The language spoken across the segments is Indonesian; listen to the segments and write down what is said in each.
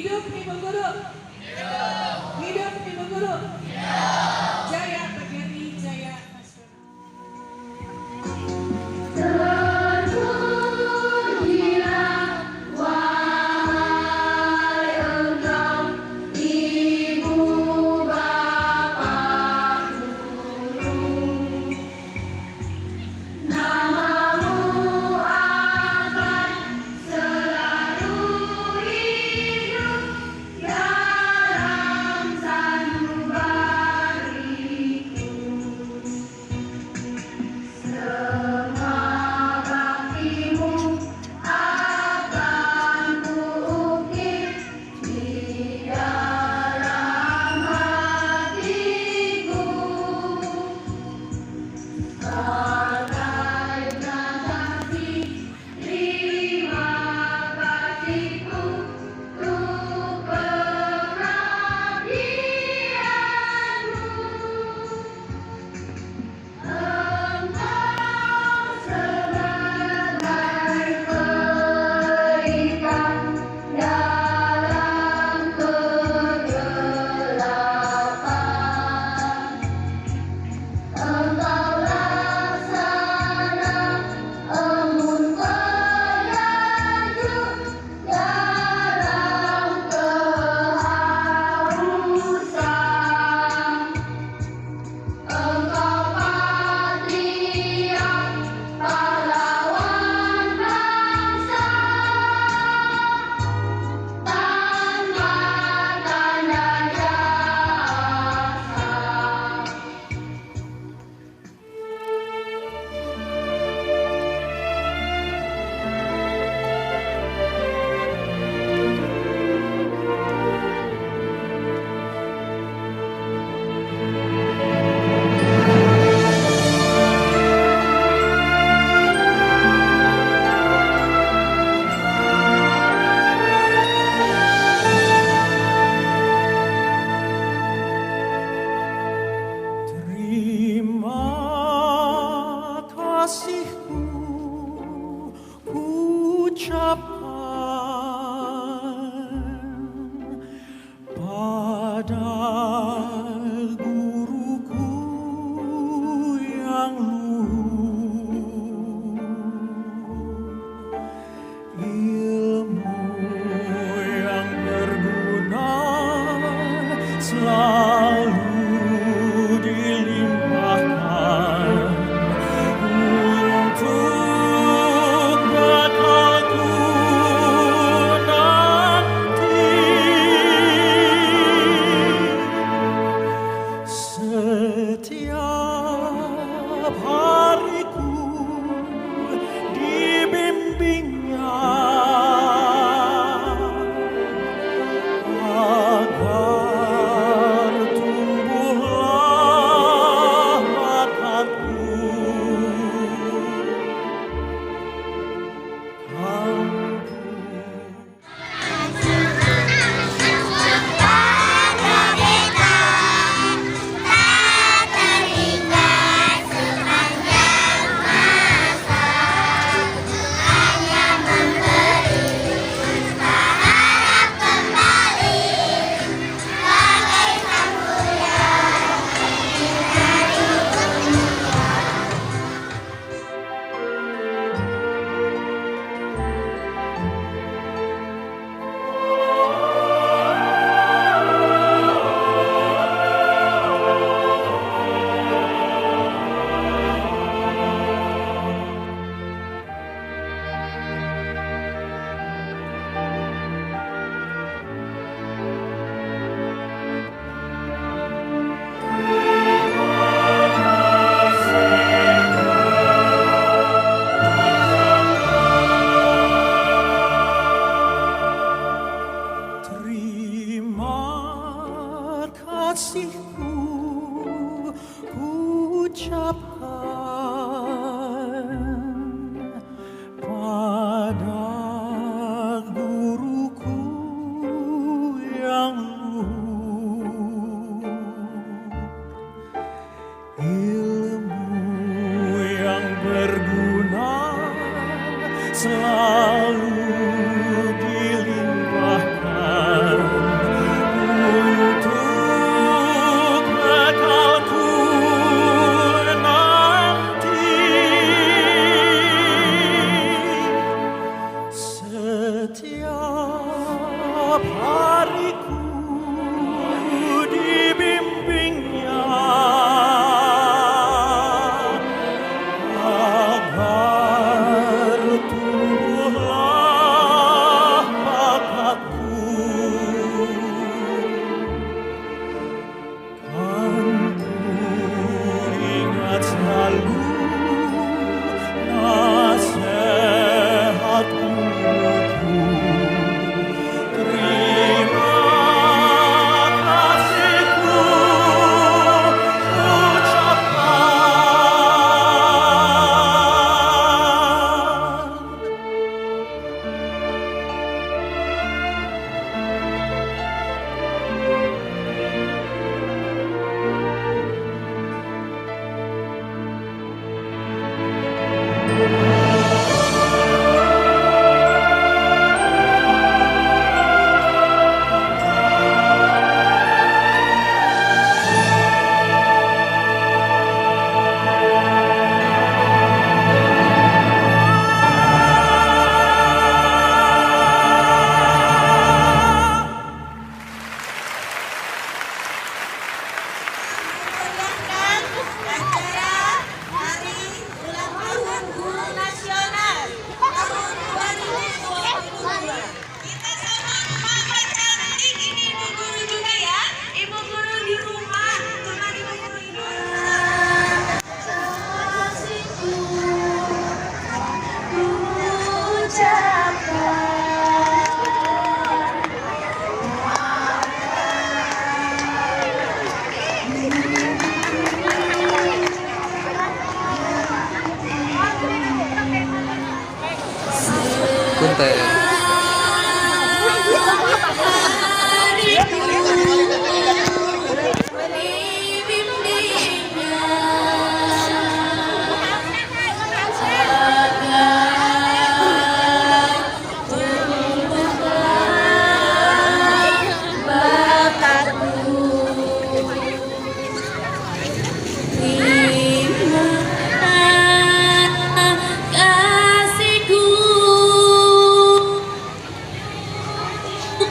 Hidup Ibu Guru. Hidup Ibu Guru. Jaya PGRI, Jaya Nasional. selalu dilimpahkan setiap hariku dibimbingnya agar tumbuhlah bakatku. Kan ku ingat selalu nasihat guruku. Terima kasihku ucapkan. Meriahkan acara Hari Ulang Tahun Guru Nasional tahun 2022. Kita sambut Mama cantik ini Ibu Guru juga ya. Ibu Guru di rumah, cuma Ibu Guru ini. Kasihku ucapkan. Kunte.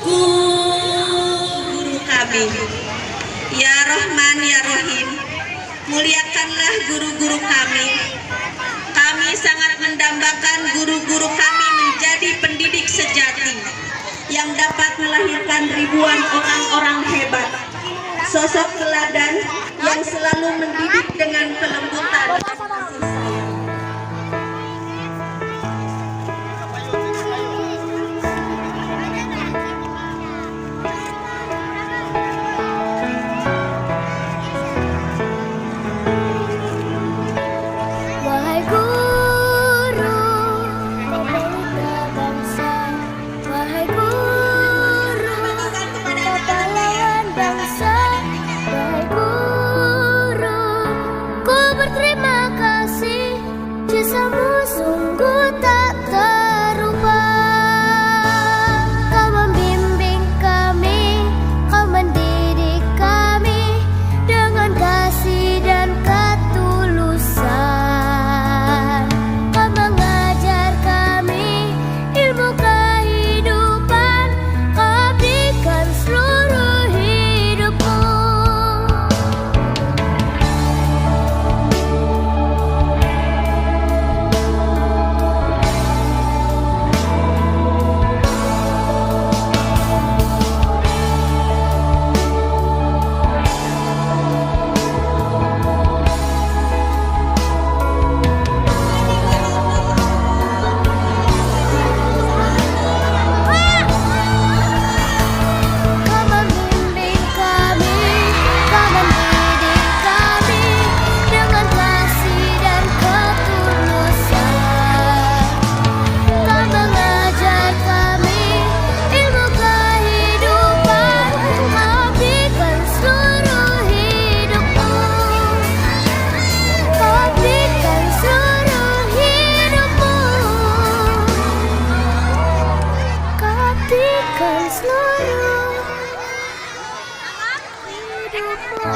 Guru kami, ya Rahman ya Rahim, muliakanlah guru-guru kami. Kami sangat mendambakan guru-guru kami menjadi pendidik sejati yang dapat melahirkan ribuan orang-orang hebat, sosok teladan yang selalu mendidik dengan kelembutan dan kasih sayang. Wahai guru, pemuda bangsa, wahai guru, pahlawan bangsa, wahai guru, ku berterima kasih, jasamu sungguh tak terlupa. Kau membimbing kami, kau mendidik kami dengan kasih dan ketulusan. Kau mengajar kami ilmu kehidupan, kau abdikan seluruh hidupmu. Kau membimbing kami, kau mendidik kami dengan kasih dan ketulusan. Kau mengajar kami ilmu kehidupan, kau abdikan seluruh hidupmu. Kau abdikan seluruh hidupmu. Kau abdikan seluruh hidupmu.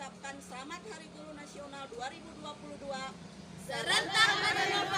mengucapkan Selamat Hari Guru Nasional 2022 serentak menerima